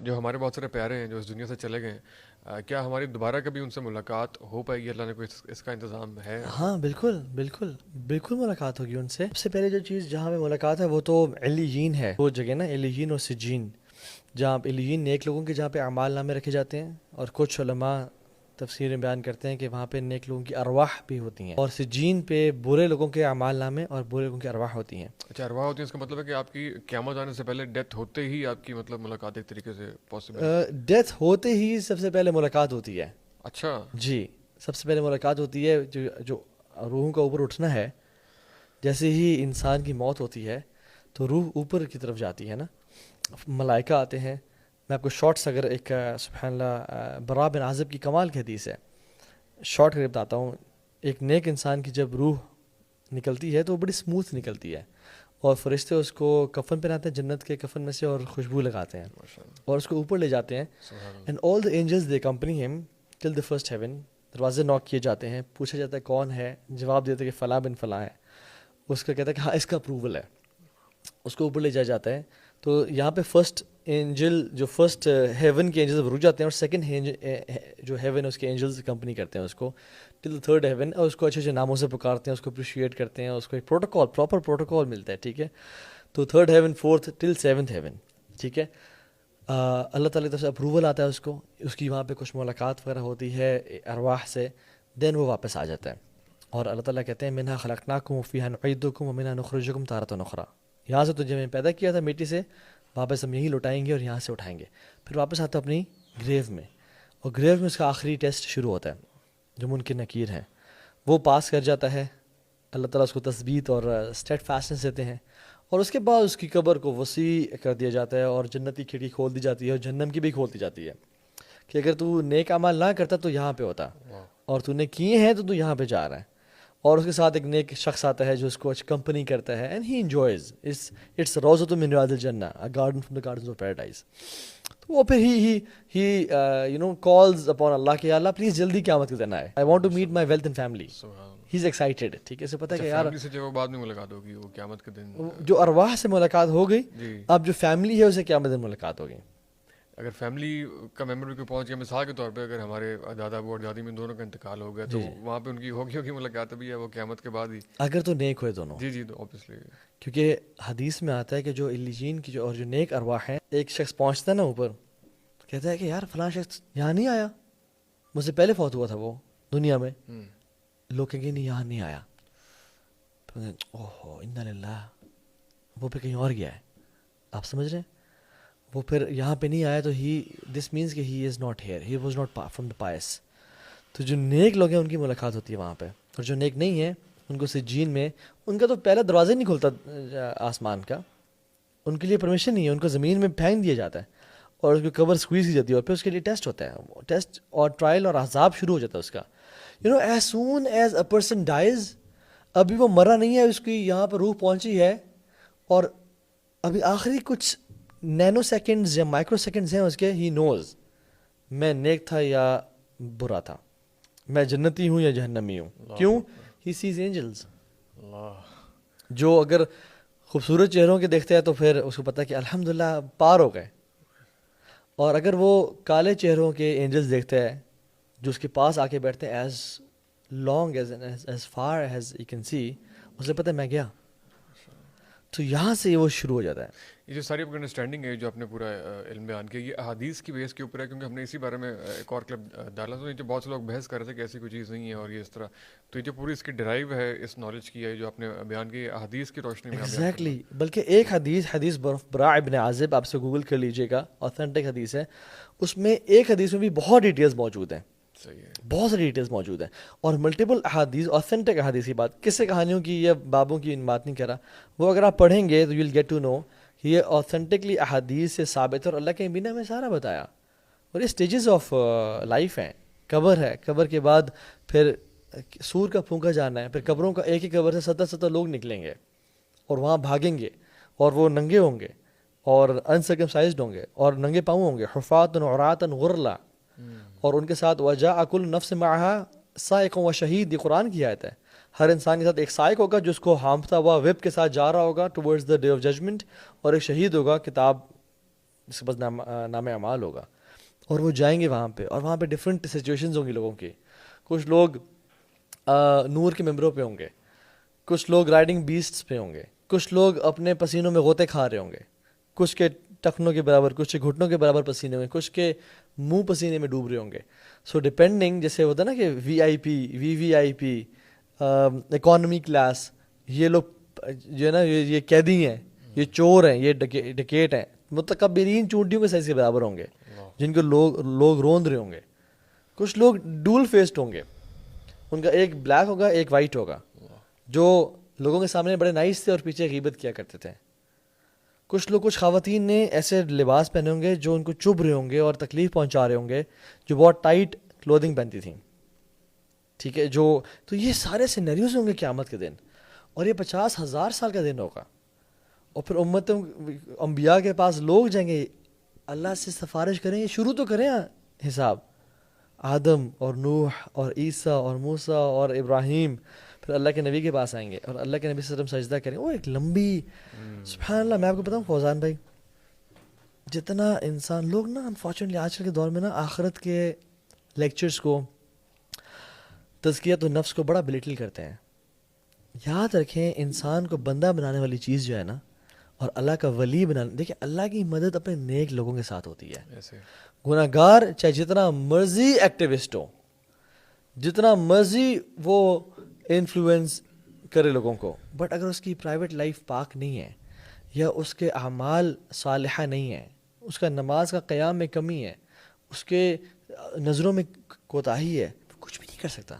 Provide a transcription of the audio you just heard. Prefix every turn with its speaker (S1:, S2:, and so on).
S1: جو ہمارے بہت سارے پیارے ہیں جو اس دنیا سے چلے گئے ہیں، کیا ہماری دوبارہ کبھی ان سے ملاقات ہو پائے گی؟ اللہ نے کوئی اس کا انتظام ہے؟
S2: ہاں بالکل بالکل بالکل ملاقات ہوگی ان سے. سب سے پہلے جو چیز جہاں پہ ملاقات ہے وہ تو علیین ہے. وہ جگہ نا علیین اور سجین، جہاں علیین نیک لوگوں کے جہاں پہ اعمال نامے رکھے جاتے ہیں، اور کچھ علماء تفسیر بیان کرتے ہیں کہ وہاں پہ نیک لوگوں کی ارواح بھی ہوتی ہیں، اور سجین پہ برے لوگوں کے اعمال نامے اور برے لوگوں کی ارواح ہوتی ہیں.
S1: اچھا، ارواح ہوتی ہے، اس کا مطلب ہے کہ آپ کی قیامت آنے سے پہلے ڈیتھ ہوتے ہی آپ کی مطلب ملاقات ایک طریقے سے پاسبل ہے؟
S2: ڈیتھ ہوتے ہی سب سے پہلے ملاقات ہوتی ہے.
S1: اچھا.
S2: جی، سب سے پہلے ملاقات ہوتی ہے. جو روحوں کا اوپر اٹھنا ہے، جیسے ہی انسان کی موت ہوتی ہے تو روح اوپر کی طرف جاتی ہے نا، ملائکہ آتے ہیں. میں آپ کو شارٹس اگر ایک سبحان اللہ برا بن عازب کی کمال کی حدیث ہے، شارٹ کر بتاتا ہوں. ایک نیک انسان کی جب روح نکلتی ہے تو وہ بڑی سموتھ نکلتی ہے، اور فرشتے اس کو کفن پہناتے ہیں جنت کے کفن میں سے، اور خوشبو لگاتے ہیں اور اس کو اوپر لے جاتے ہیں. And all the angels they accompany ہم ٹل دا فرسٹ ہیون. دروازے ناک کیے جاتے ہیں، پوچھا جاتا ہے کون ہے، جواب دیتے کہ فلاں بن فلاں ہے. اس کا کہتا ہے کہ ہاں اس کا اپروول ہے. اس کو اوپر لے جایا جاتا ہے. تو یہاں پہ فرسٹ اینجل جو فرسٹ ہیون کے اینجلز رک جاتے ہیں، اور سیکنڈ جو ہیون ہے اس کے اینجلز کمپنی کرتے ہیں اس کو ٹل تھرڈ ہیون، اور اس کو اچھے اچھے ناموں سے پکارتے ہیں، اس کو اپریشیٹ کرتے ہیں، اس کو ایک پروٹوکال پراپر پروٹوکال ملتا ہے. ٹھیک ہے، تو تھرڈ ہیون، فورتھ ٹل سیونتھ ہیون. ٹھیک ہے، اللہ تعالیٰ کی طرف سے اپروول آتا ہے اس کو، اس کی وہاں پہ کچھ ملاقات وغیرہ ہوتی ہے ارواح سے، دین وہ واپس آ جاتا ہے. اور اللہ تعالیٰ کہتے ہیں منہا خلقناکم وفیہا نعیدکم ومنہا نخرجکم تارۃ اخری. یہاں سے تجھے میں پیدا کیا تھا مٹی سے، واپس ہم یہی لوٹائیں گے اور یہاں سے اٹھائیں گے. پھر واپس آتا ہے اپنی گریو میں، اور گریو میں اس کا آخری ٹیسٹ شروع ہوتا ہے جو منکر نکیر ہیں. وہ پاس کر جاتا ہے، اللہ تعالیٰ اس کو تثبیت اور اسٹیڈ فاسٹنس دیتے ہیں، اور اس کے بعد اس کی قبر کو وسیع کر دیا جاتا ہے، اور جنت کی کھڑکی کھول دی جاتی ہے، اور جہنم کی بھی کھول دی جاتی ہے کہ اگر تو نیک اعمال نہ کرتا تو یہاں پہ ہوتا، اور تو نے کیے ہیں تو یہاں پہ جا رہا ہے. اور اس کے ساتھ ایک نیک شخص آتا ہے جو اس کو اچھی کمپنی کرتا ہے، اینڈ ہی انجوائز اٹس روضۃ من ریاض الجنہ، a garden from the gardens of paradise. تو وہ پھر ہی کالز اپون اللہ کہ اللہ پلیز جلدی قیامت کے دن آئے، I want to meet my wealth and family. He is excited. ٹھیک ہے، اسے پتہ ہے کہ یار
S1: فیملی سے جو بعد میں ملاقات ہوگی وہ قیامت کے دن،
S2: جو ارواح سے ملاقات ہو گئی،
S1: جی.
S2: اب جو فیملی ہے اسے قیامت دن ملاقات ہوگی.
S1: اگر فیملی کا ممبر بھی کوئی پہنچ گیا، مثال کے طور پہ اگر ہمارے دادا ابو اور دادی میں دونوں کا انتقال ہو گیا تو وہاں پہ ان کی ہوگی ملاقات بھی ہے وہ قیامت کے بعد ہی،
S2: اگر تو نیک ہوئے دونوں.
S1: جی جی، تو اوبیسلی.
S2: کیونکہ حدیث میں آتا ہے کہ جو علیین کی اور جو نیک ارواح ہیں، ایک شخص پہنچتا ہے نا اوپر، کہتا ہے کہ یار فلاں شخص یہاں نہیں آیا، مجھ سے پہلے فوت ہوا تھا وہ دنیا میں. لوگ کہیں گے نہیں یہاں نہیں آیا، اوہ انا للہ، وہ پھر کہیں اور گیا ہے. آپ سمجھ رہے ہیں؟ وہ پھر یہاں پہ نہیں آیا تو دس مینس کہ he is not here, he was not from the pious. تو جو نیک لوگ ہیں ان کی ملاقات ہوتی ہے وہاں پہ، اور جو نیک نہیں ہیں ان کو سجین میں، ان کا تو پہلا دروازہ نہیں کھلتا آسمان کا، ان کے لیے پرمیشن نہیں ہے، ان کو زمین میں پھینک دیا جاتا ہے، اور اس کی قبر سکویز کی جاتی ہے، اور پھر اس کے لیے ٹیسٹ ہوتا ہے، ٹیسٹ اور ٹرائل اور عذاب شروع ہو جاتا ہے اس کا. As soon as a person dies, ابھی وہ مرا نہیں ہے، اس کی یہاں پر روح پہنچی ہے، اور ابھی آخری کچھ نینو سیکنڈز یا مائکرو سیکنڈز ہیں اس کے، ہی نوز میں نیک تھا یا برا تھا، میں جنتی ہوں یا جہنمی ہوں. کیوں؟ ہی سیز اینجلز. جو اگر خوبصورت چہروں کے دیکھتے ہیں تو پھر اس کو پتہ ہے کہ الحمدللہ پار ہو گئے، اور اگر وہ کالے چہروں کے اینجلز دیکھتے ہیں جو اس کے پاس آ کے بیٹھتے ہیں، as long as far as you can see, اسے پتہ ہے میں گیا. تو یہاں سے وہ شروع ہو جاتا ہے.
S1: یہ جو ساری انڈرسٹینڈنگ ہے جو آپ نے پورا علم بیان کیا، یہ احادیث کی بیس کے اوپر ہے، کیونکہ ہم نے اسی بارے میں ایک اور کلپ ڈالا تھا، جو بہت سے لوگ بحث کر رہے تھے کہ ایسی کوئی چیز نہیں ہے اور یہ اس طرح. تو یہ جو پوری اس کی ڈرائیو ہے اس نالج کی ہے جو آپ نے بیان کی، احادیث کی روشنی میں.
S2: ایگزیکٹلی. بلکہ ایک حدیث براء ابن عازب، آپ سے گوگل کر لیجئے گا، اوتھینٹک حدیث ہے. اس میں ایک حدیث میں بھی بہت ڈیٹیلز موجود ہیں، بہت ساری ڈیٹیلز موجود ہیں، اور ملٹیپل احادیث، اوتھینٹک احادیث کی بات، قصے کہانیوں کی یا بابوں کی بات نہیں کر رہا. وہ اگر آپ پڑھیں گے تو you will get to know کہ یہ اوتھینٹکلی احادیث سے ثابت ہے، اور اللہ کے نبی نے ہمیں سارا بتایا. اور یہ اسٹیجز آف لائف ہیں. قبر ہے، قبر کے بعد پھر سور کا پھونکا جانا ہے، پھر قبروں کا ایک ہی قبر سے 70 لوگ نکلیں گے اور وہاں بھاگیں گے، اور وہ ننگے ہوں گے اور انسرکمسائزڈ ہوں گے اور ننگے پاؤں ہوں گے، حفاۃ عراۃ غرلا، اور ان کے ساتھ وجاء کل نفس معها سائق و شہید. یہ قرآن کی آیت ہے. ہر انسان کے ساتھ ایک سائق ہوگا جو اس کو ہانپتا ہوا ویب کے ساتھ جا رہا ہوگا towards the day of judgment, اور ایک شہید ہوگا کتاب جس کے پاس نام اعمال ہوگا، اور وہ جائیں گے وہاں پہ، اور وہاں پہ ڈفرینٹ سچویشنز ہوں گی لوگوں کی. کچھ لوگ نور کے ممبروں پہ ہوں گے، کچھ لوگ رائڈنگ بیسٹس پہ ہوں گے، کچھ لوگ اپنے پسینوں میں غوطے کھا رہے ہوں گے، کچھ کے ٹخنوں کے برابر، کچھ کے گھٹنوں کے برابر پسینے ہوں گے، کچھ کے منہ پسینے میں ڈوب رہے ہوں گے. سو ڈپینڈنگ، جیسے ہوتا ہے نا کہ وی آئی پی، وی آئی پی، اکانومی کلاس، یہ لوگ جو ہے نا یہ قیدی ہیں، یہ چور ہیں، یہ ڈکیٹ ہیں، متکبرین چونٹیوں کے سائز کے برابر ہوں گے جن کو لوگ روند رہے ہوں گے. کچھ لوگ ڈول فیسڈ ہوں گے، ان کا ایک بلیک ہوگا ایک وائٹ ہوگا، جو لوگوں کے سامنے بڑے نائس تھے اور پیچھے غیبت کیا کرتے تھے. کچھ خواتین نے ایسے لباس پہنے ہوں گے جو ان کو چبھ رہے ہوں گے اور تکلیف پہنچا رہے ہوں گے، جو بہت ٹائٹ کلودنگ پہنتی تھیں. ٹھیک ہے، تو یہ سارے سینیریوز ہوں گے قیامت کے دن، اور یہ 50,000 سال کا دن ہوگا. اور پھر انبیاء کے پاس لوگ جائیں گے، اللہ سے سفارش کریں گے، شروع تو کریں حساب. آدم اور نوح اور عیسیٰ اور موسیٰ اور ابراہیم، پھر اللہ کے نبی کے پاس آئیں گے اور اللہ کے نبی صلی اللہ علیہ وسلم سجدہ کریں گے. وہ ایک لمبی، سبحان اللہ. میں آپ کو بتاؤں فوزان بھائی، جتنا انسان لوگ نا انفارچونیٹلی آج کل کے دور میں نا آخرت کے لیکچرز کو، تزکیۃ النفس کو بڑا بلیٹل کرتے ہیں. یاد رکھیں انسان کو بندہ بنانے والی چیز جو ہے نا، اور اللہ کا ولی بنانے، دیکھیں اللہ کی مدد اپنے نیک لوگوں کے ساتھ ہوتی ہے. گناہ گار چاہے جتنا مرضی ایکٹیوسٹ ہو، جتنا مرضی وہ انفلوئنس کرے لوگوں کو، بٹ اگر اس کی پرائیویٹ لائف پاک نہیں ہے، یا اس کے اعمال صالحہ نہیں ہیں، اس کا نماز کا قیام میں کمی ہے، اس کے نظروں میں کوتاہی ہے، کچھ بھی نہیں کر سکتا.